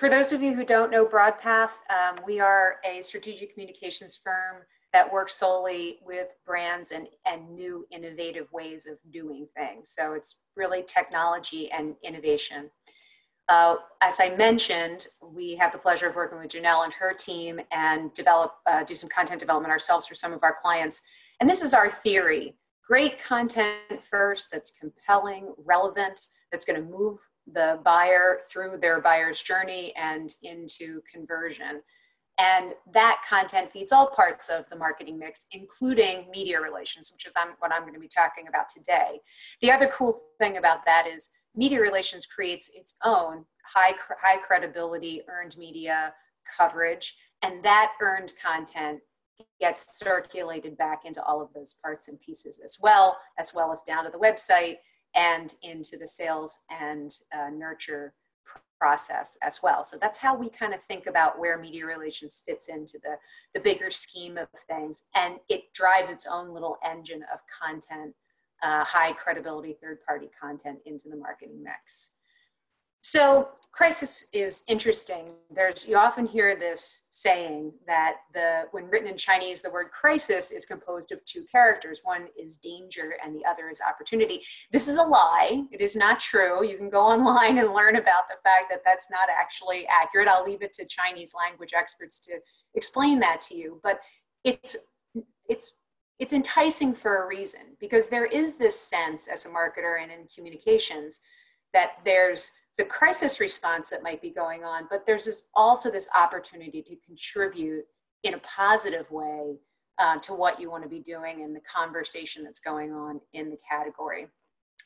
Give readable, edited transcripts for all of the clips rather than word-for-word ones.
for those of you who don't know Broadpath, we are a strategic communications firm that works solely with brands and new innovative ways of doing things. So it's really technology and innovation. As I mentioned, we have the pleasure of working with Janelle and her team and do some content development ourselves for some of our clients. And this is our theory. Great content first that's compelling, relevant, that's going to move the buyer through their buyer's journey and into conversion. And that content feeds all parts of the marketing mix, including media relations, which is what I'm going to be talking about today. The other cool thing about that is media relations creates its own high credibility earned media coverage, and that earned content gets circulated back into all of those parts and pieces as well as down to the website and into the sales and nurture process as well. So that's how we kind of think about where media relations fits into the bigger scheme of things. And it drives its own little engine of content, high credibility third-party content into the marketing mix. So crisis is interesting. You often hear this saying that when written in Chinese, the word crisis is composed of two characters. One is danger and the other is opportunity. This is a lie. It is not true. You can go online and learn about the fact that that's not actually accurate. I'll leave it to Chinese language experts to explain that to you. But it's enticing for a reason, because there is this sense as a marketer and in communications that there's the crisis response that might be going on, but there's also this opportunity to contribute in a positive way to what you want to be doing and the conversation that's going on in the category.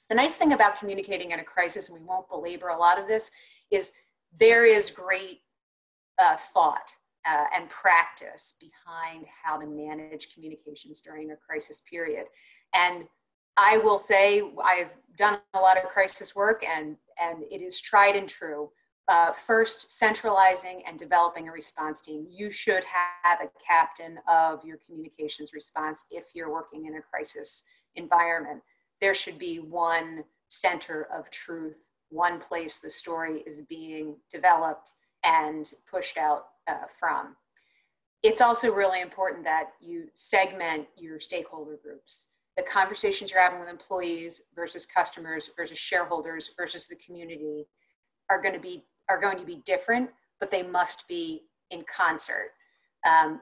The nice thing about communicating in a crisis, and we won't belabor a lot of this, is there is great thought and practice behind how to manage communications during a crisis period. And I will say I've done a lot of crisis work, and it is tried and true. First, centralizing and developing a response team. You should have a captain of your communications response if you're working in a crisis environment. There should be one center of truth, one place the story is being developed and pushed out from. It's also really important that you segment your stakeholder groups. The conversations you're having with employees versus customers versus shareholders versus the community are going to be different, but they must be in concert.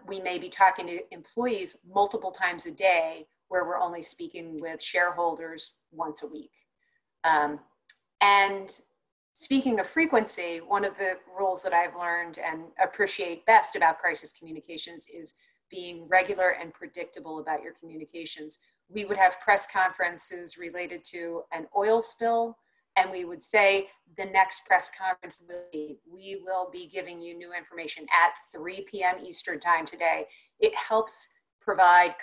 We may be talking to employees multiple times a day where we're only speaking with shareholders once a week. And speaking of frequency, one of the rules that I've learned and appreciate best about crisis communications is being regular and predictable about your communications. We would have press conferences related to an oil spill, and we would say the next press conference we will be giving you new information at 3 p.m. Eastern time today. It helps provide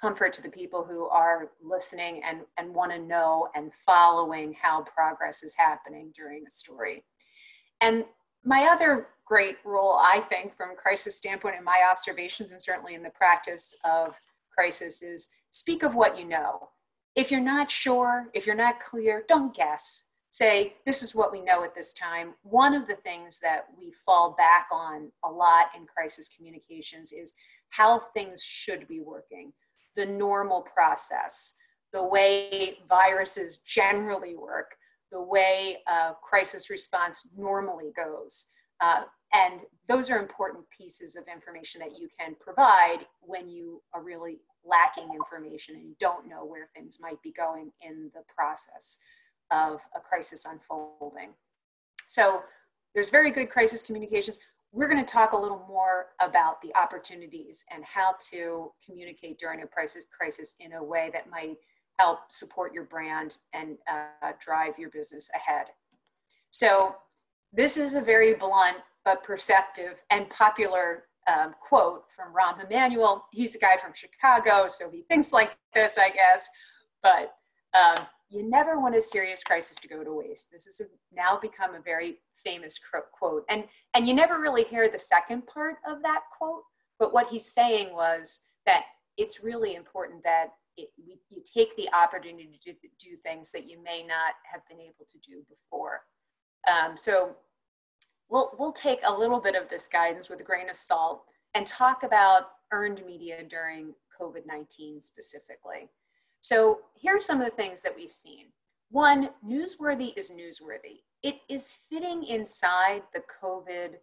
comfort to the people who are listening and want to know and following how progress is happening during a story. And my other great rule, I think, from a crisis standpoint in my observations and certainly in the practice of crisis is speak of what you know. If you're not sure, if you're not clear, don't guess. Say, this is what we know at this time. One of the things that we fall back on a lot in crisis communications is how things should be working, the normal process, the way viruses generally work, the way crisis response normally goes. And those are important pieces of information that you can provide when you are really lacking information and don't know where things might be going in the process of a crisis unfolding. So there's very good crisis communications. We're going to talk a little more about the opportunities and how to communicate during a crisis in a way that might help support your brand and drive your business ahead. So this is a very blunt but perceptive and popular quote from Rahm Emanuel. He's a guy from Chicago, so he thinks like this, I guess. But you never want a serious crisis to go to waste. This has now become a very famous quote. And you never really hear the second part of that quote, but what he's saying was that it's really important that you take the opportunity to do things that you may not have been able to do before. So we'll take a little bit of this guidance with a grain of salt and talk about earned media during COVID-19 specifically. So here are some of the things that we've seen. One, newsworthy is newsworthy. It is fitting inside the COVID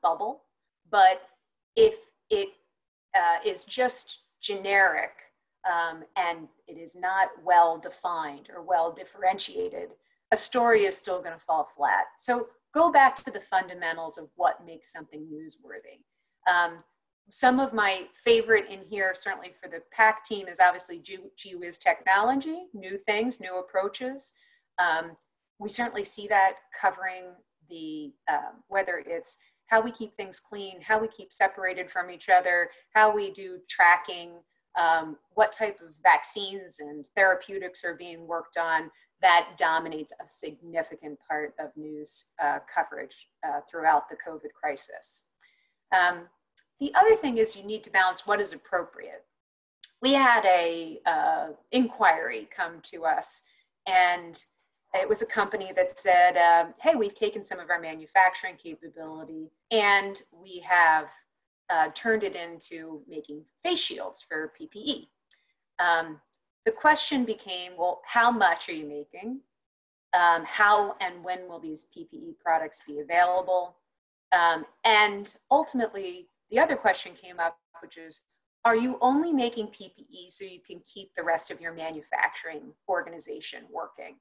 bubble, but if it is just generic and it is not well defined or well differentiated, a story is still going to fall flat. So go back to the fundamentals of what makes something newsworthy. Some of my favorite in here, certainly for the PAC team, is obviously gee whiz technology, new things, new approaches. We certainly see that covering the, whether it's how we keep things clean, how we keep separated from each other, how we do tracking, what type of vaccines and therapeutics are being worked on. That dominates a significant part of news coverage throughout the COVID crisis. The other thing is you need to balance what is appropriate. We had a inquiry come to us, and it was a company that said, hey, we've taken some of our manufacturing capability and we have turned it into making face shields for PPE. The question became, well, how much are you making? How and when will these PPE products be available? And ultimately, the other question came up, which is, are you only making PPE so you can keep the rest of your manufacturing organization working?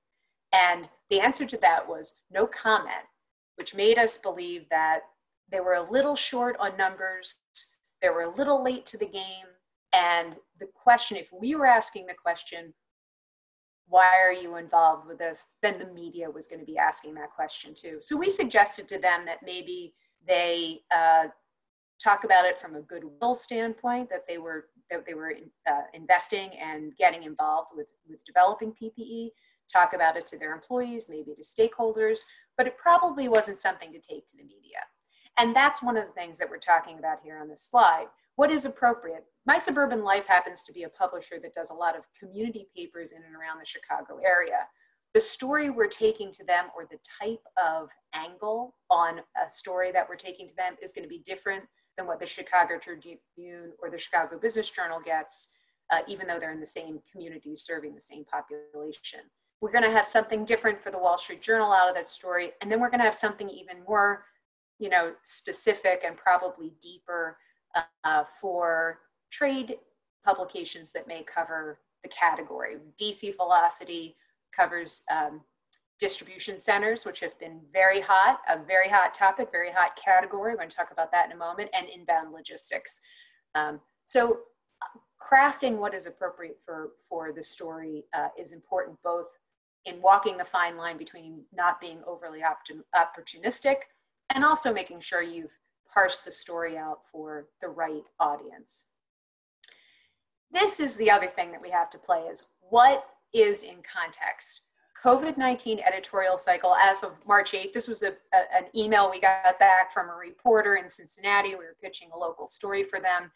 And the answer to that was no comment, which made us believe that they were a little short on numbers, they were a little late to the game, and the question, if we were asking the question, why are you involved with this, then the media was going to be asking that question too. So we suggested to them that maybe they talk about it from a goodwill standpoint, that they were investing and getting involved with developing PPE, talk about it to their employees, maybe to stakeholders, but it probably wasn't something to take to the media. And that's one of the things that we're talking about here on this slide. What is appropriate? My Suburban Life happens to be a publisher that does a lot of community papers in and around the Chicago area. The story we're taking to them, or the type of angle on a story that we're taking to them, is going to be different than what the Chicago Tribune or the Chicago Business Journal gets, even though they're in the same community serving the same population. We're going to have something different for the Wall Street Journal out of that story, and then we're going to have something even more, specific and probably deeper for trade publications that may cover the category. DC Velocity covers distribution centers, which have been very hot, a very hot topic, very hot category. We're going to talk about that in a moment, and inbound logistics. So crafting what is appropriate for the story is important, both in walking the fine line between not being overly opportunistic and also making sure you've parsed the story out for the right audience. This is the other thing that we have to play, is what is in context. COVID-19 editorial cycle as of March 8th, this was an email we got back from a reporter in Cincinnati. We were pitching a local story for them,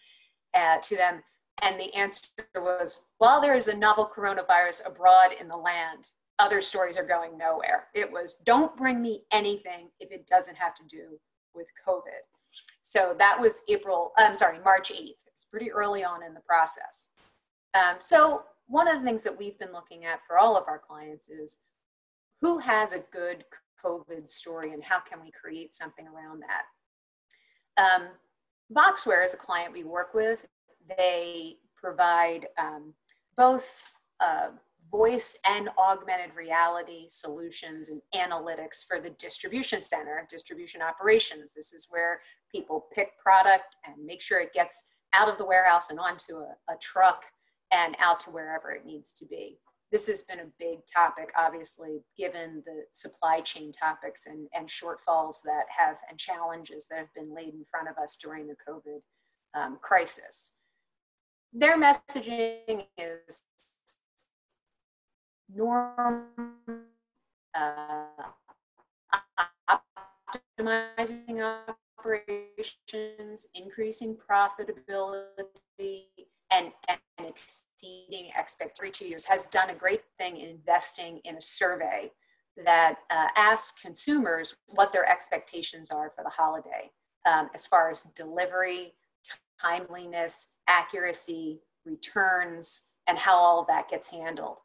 to them. And the answer was, while there is a novel coronavirus abroad in the land, other stories are going nowhere. It was, don't bring me anything if it doesn't have to do with COVID. So that was March 8th. It's pretty early on in the process. So one of the things that we've been looking at for all of our clients is who has a good COVID story and how can we create something around that? Voxware is a client we work with. They provide both voice and augmented reality solutions and analytics for the distribution center, distribution operations. This is where people pick product and make sure it gets out of the warehouse and onto a truck and out to wherever it needs to be. This has been a big topic, obviously, given the supply chain topics and shortfalls that have, and challenges that have been laid in front of us during the COVID crisis. Their messaging is optimizing operations, increasing profitability, and exceeding expectations. 2 years has done a great thing in investing in a survey that asks consumers what their expectations are for the holiday, as far as delivery, timeliness, accuracy, returns, and how all of that gets handled.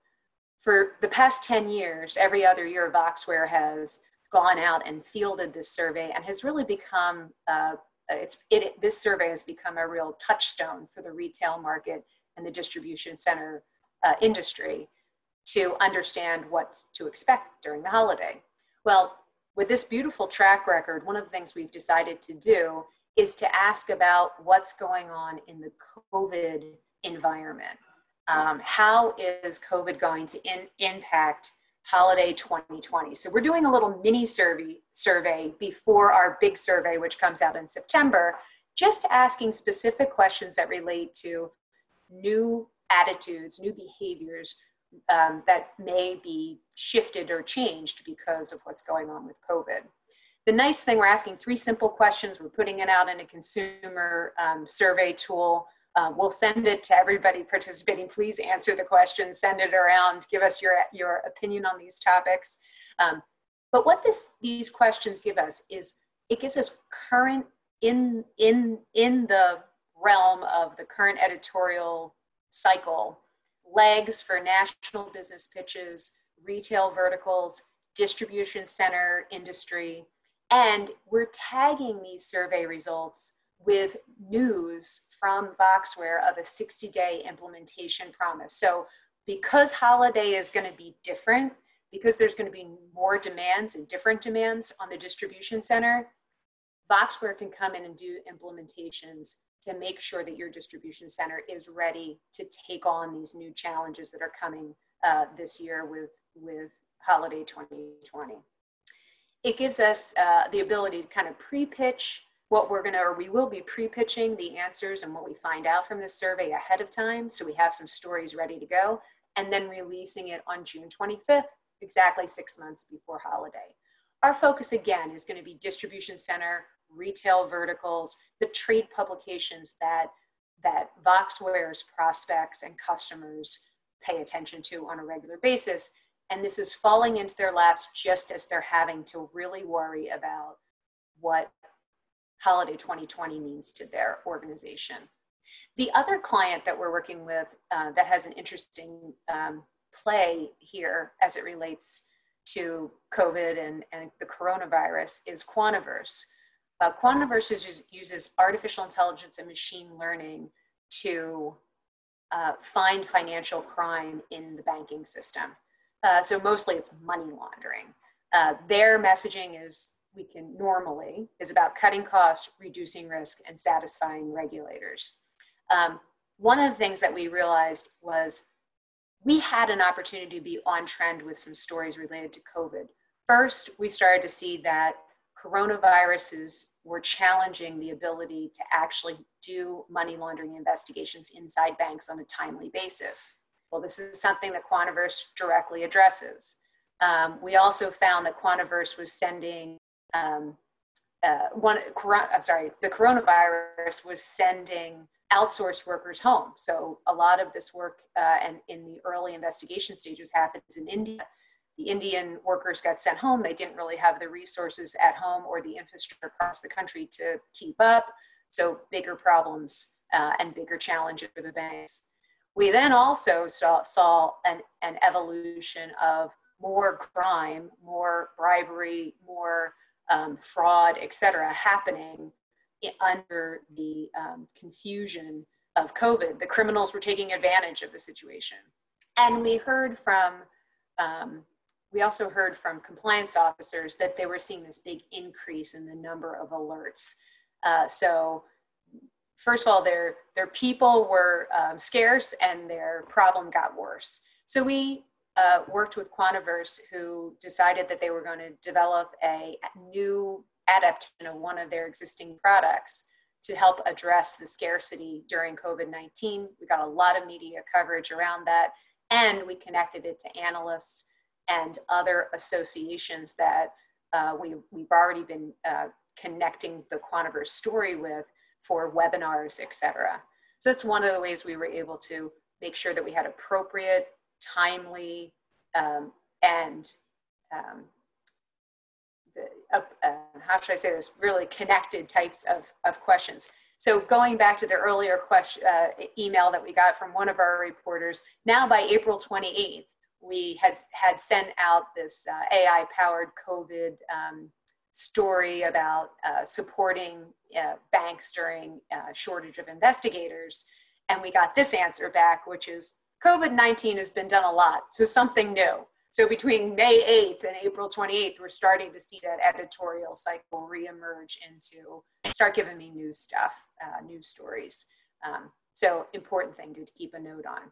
For the past 10 years, every other year, Voxware has gone out and fielded this survey and has really become, this survey has become a real touchstone for the retail market and the distribution center industry to understand what to expect during the holiday. Well, with this beautiful track record, one of the things we've decided to do is to ask about what's going on in the COVID environment. How is COVID going to impact holiday 2020? So we're doing a little mini survey before our big survey, which comes out in September, just asking specific questions that relate to new attitudes, new behaviors that may be shifted or changed because of what's going on with COVID. The nice thing, we're asking 3 simple questions. We're putting it out in a consumer survey tool. We'll send it to everybody participating. Please answer the questions, send it around, give us your opinion on these topics. But what these questions give us is, it gives us current, in the realm of the current editorial cycle, legs for national business pitches, retail verticals, distribution center industry, and we're tagging these survey results with news from Voxware of a 60-day implementation promise. So because holiday is going to be different, because there's going to be more demands and different demands on the distribution center, Voxware can come in and do implementations to make sure that your distribution center is ready to take on these new challenges that are coming this year with holiday 2020. It gives us the ability to kind of pre-pitch what we will be pre-pitching the answers and what we find out from this survey ahead of time, so we have some stories ready to go, and then releasing it on June 25th, exactly 6 months before holiday. Our focus again is going to be distribution center, retail verticals, the trade publications that Voxware's prospects and customers pay attention to on a regular basis. And this is falling into their laps just as they're having to really worry about what holiday 2020 means to their organization. The other client that we're working with that has an interesting play here as it relates to COVID and the coronavirus is Quantiverse. Quantiverse uses artificial intelligence and machine learning to find financial crime in the banking system. So mostly it's money laundering. Their messaging is about cutting costs, reducing risk, and satisfying regulators. One of the things that we realized was we had an opportunity to be on trend with some stories related to COVID. First, we started to see that coronaviruses were challenging the ability to actually do money laundering investigations inside banks on a timely basis. Well, this is something that Quantiverse directly addresses. We also found that Quantiverse was sending the coronavirus was sending outsourced workers home. So a lot of this work and in the early investigation stages happens in India. The Indian workers got sent home. They didn't really have the resources at home or the infrastructure across the country to keep up. So bigger problems and bigger challenges for the banks. We then also saw an evolution of more crime, more bribery, more fraud, et cetera, happening under the confusion of COVID. The criminals were taking advantage of the situation. And we also heard from compliance officers that they were seeing this big increase in the number of alerts. So first of all, their people were scarce and their problem got worse. So we worked with Quantiverse, who decided that they were going to develop a new adaptation of one of their existing products to help address the scarcity during COVID-19. We got a lot of media coverage around that, and we connected it to analysts and other associations that we've already been connecting the Quantiverse story with for webinars, et cetera. So that's one of the ways we were able to make sure that we had appropriate, timely, and how should I say this, really connected types of questions. So going back to the earlier question, email that we got from one of our reporters, now by April 28th, we had sent out this AI-powered COVID story about supporting banks during shortage of investigators. And we got this answer back, which is COVID-19 has been done a lot, so something new. So between May 8th and April 28th, we're starting to see that editorial cycle reemerge into start giving me new stuff, news stories. So important thing to keep a note on.